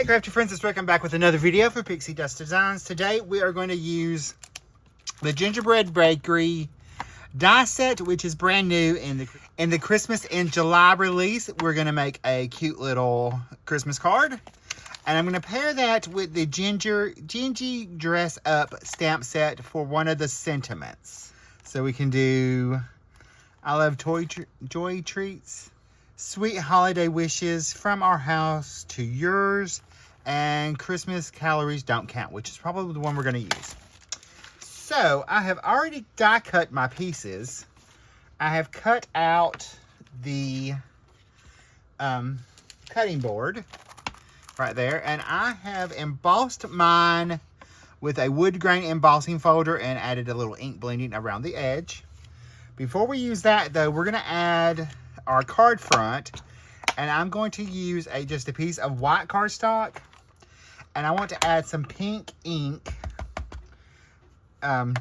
crafty friends, it's Rick. I'm back with another video for Pixi Dust Designs. Today we are going to use the Gingerbread Bakery Die Set, which is brand new in the Christmas in July release. We're going to make a cute little Christmas card. And I'm going to pair that with the Gingy Dress Up stamp set for one of the sentiments. So we can do I love joy treats, sweet holiday wishes, from our house to yours, and Christmas calories don't count, which is probably the one we're going to use. So I have already die cut my pieces. I have cut out the cutting board right there, and I have embossed mine with a wood grain embossing folder and added a little ink blending around the edge. Before we use that though, we're going to add our card front, and I'm going to use just a piece of white cardstock, and I want to add some pink ink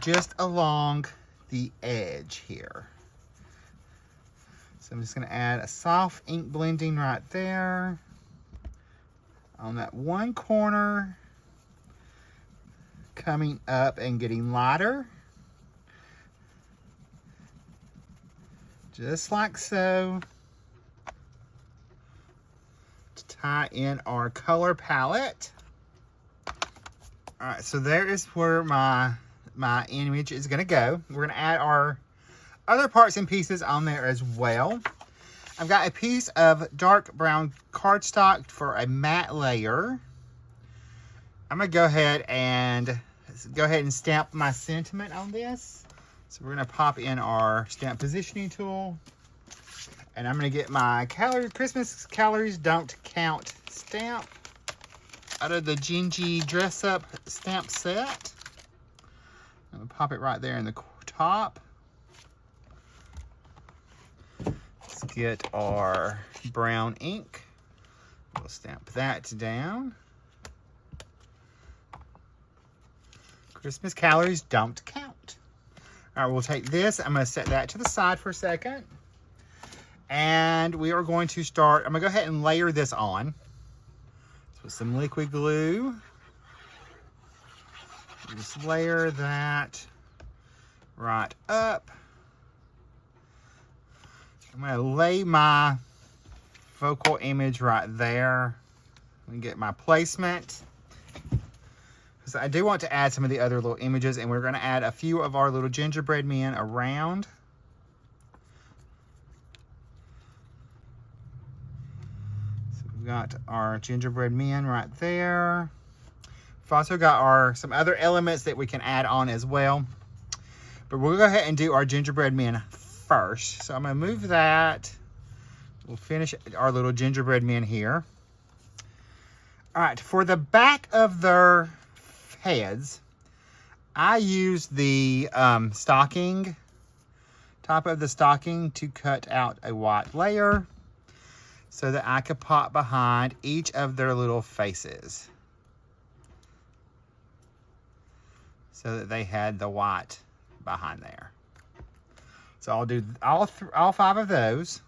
just along the edge here. So I'm just going to add a soft ink blending right there on that one corner, coming up and getting lighter, just like so, to tie in our color palette. All right, so there is where my image is going to go. We're going to add our other parts and pieces on there as well. I've got a piece of dark brown cardstock for a matte layer. I'm going to go ahead and stamp my sentiment on this. So we're going to pop in our stamp positioning tool, and I'm going to get my Christmas calories don't count stamp out of the Gingy Dress Up stamp set. I'm going to pop it right there in the top. Let's get our brown ink. We'll stamp that down. Christmas calories don't count. All right, we'll take this. I'm going to set that to the side for a second. And we are going to start. I'm going to go ahead and layer this on. With some liquid glue. Just layer that right up. I'm going to lay my focal image right there and get my placement. So I do want to add some of the other little images, and we're going to add a few of our little gingerbread men around. So we've got our gingerbread men right there. We've also got some other elements that we can add on as well. But we'll go ahead and do our gingerbread men first. So I'm going to move that. We'll finish our little gingerbread men here. All right, for the back of their heads, I use the stocking, top of the stocking, to cut out a white layer so that I could pop behind each of their little faces, so that they had the white behind there. So I'll do all 5 of those.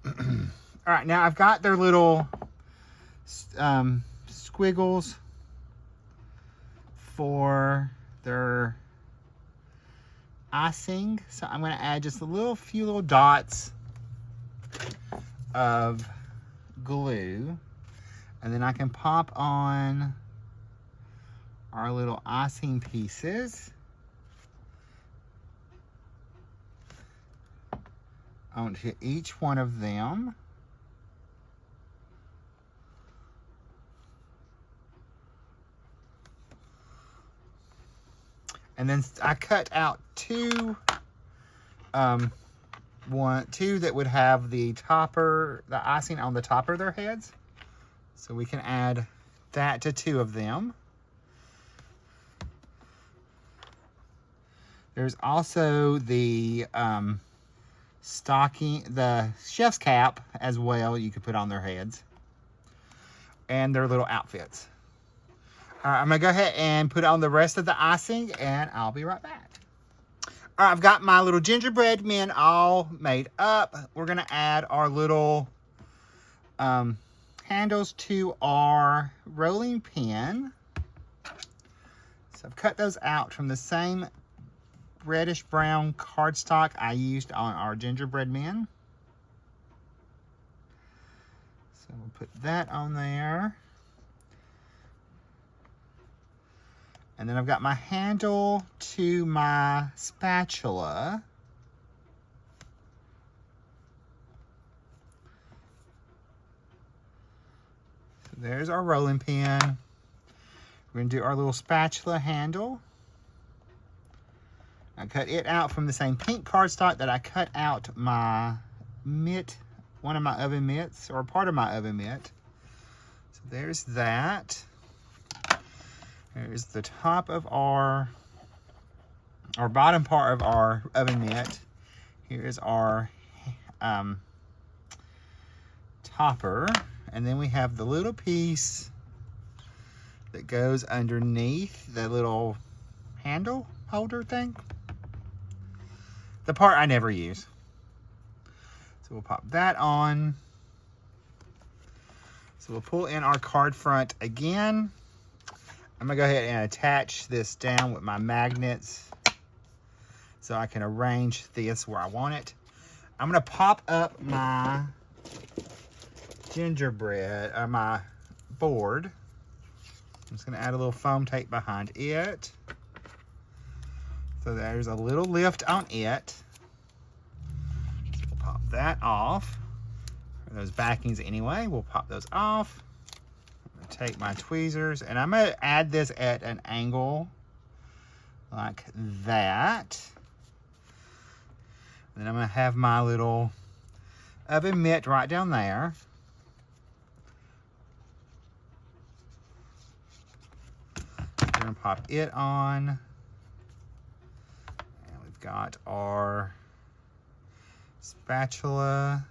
All right, now I've got their little squiggles for their icing. So I'm going to add just a few little dots of glue, and then I can pop on our little icing pieces onto each one of them. And then I cut out two that would have the icing on the top of their heads. So we can add that to 2 of them. There's also the the chef's cap as well you could put on their heads, and their little outfits. All right, I'm gonna go ahead and put on the rest of the icing, and I'll be right back. All right, I've got my little gingerbread men all made up. We're gonna add our little handles to our rolling pin. So I've cut those out from the same reddish brown cardstock I used on our gingerbread men. So we'll put that on there. And then I've got my handle to my spatula. So there's our rolling pin. We're going to do our little spatula handle. I cut it out from the same pink cardstock that I cut out my mitt, one of my oven mitts, or part of my oven mitt. So there's that. There's the top of our bottom part of our oven mitt. Here's our topper. And then we have the little piece that goes underneath the little handle holder thing. The part I never use. So we'll pop that on. So we'll pull in our card front again. I'm gonna go ahead and attach this down with my magnets so I can arrange this where I want it. I'm gonna pop up my gingerbread, my board. I'm just gonna add a little foam tape behind it. So there's a little lift on it. So we'll pop that off. Or those backings anyway, we'll pop those off. I'm gonna take my tweezers and I'm gonna add this at an angle like that. And then I'm gonna have my little oven mitt right down there. We're gonna pop it on. Got our spatula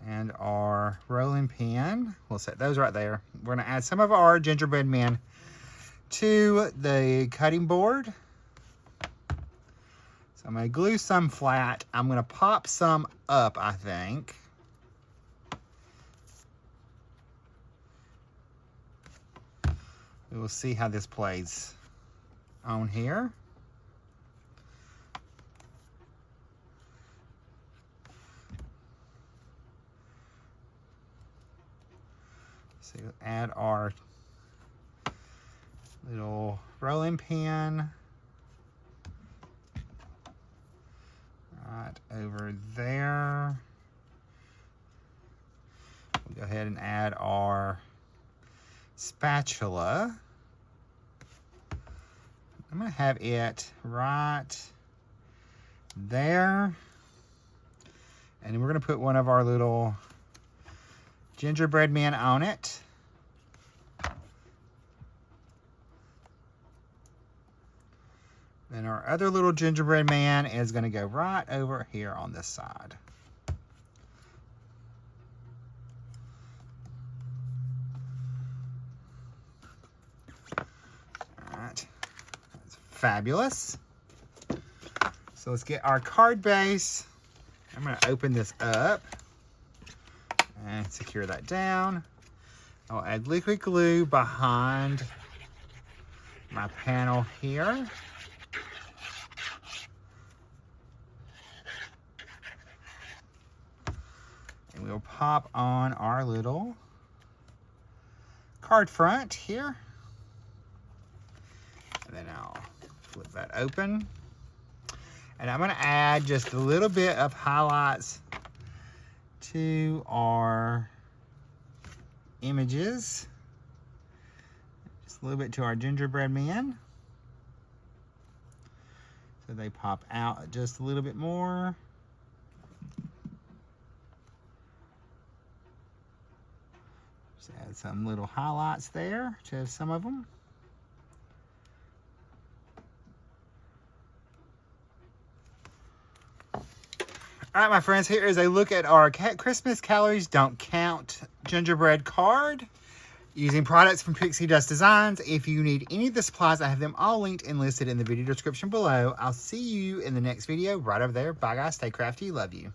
and our rolling pin. We'll set those right there. We're gonna add some of our gingerbread men to the cutting board. So I'm gonna glue some flat. I'm gonna pop some up, I think. We will see how this plays on here. So add our little rolling pin right over there. We'll go ahead and add our spatula. I'm gonna have it right there. And then we're gonna put one of our little gingerbread men on it. Then our other little gingerbread man is going to go right over here on this side. All right, that's fabulous. So let's get our card base. I'm going to open this up and secure that down. I'll add liquid glue behind my panel here. And we'll pop on our little card front here. And then I'll flip that open. And I'm gonna add just a little bit of highlights to our images. Just a little bit to our gingerbread men. So they pop out just a little bit more. Just add some little highlights there to some of them. All right, my friends, here is a look at our Christmas Calories Don't Count gingerbread card using products from Pixi Dust Designs. If you need any of the supplies, I have them all linked and listed in the video description below. I'll see you in the next video right over there. Bye, guys. Stay crafty. Love you.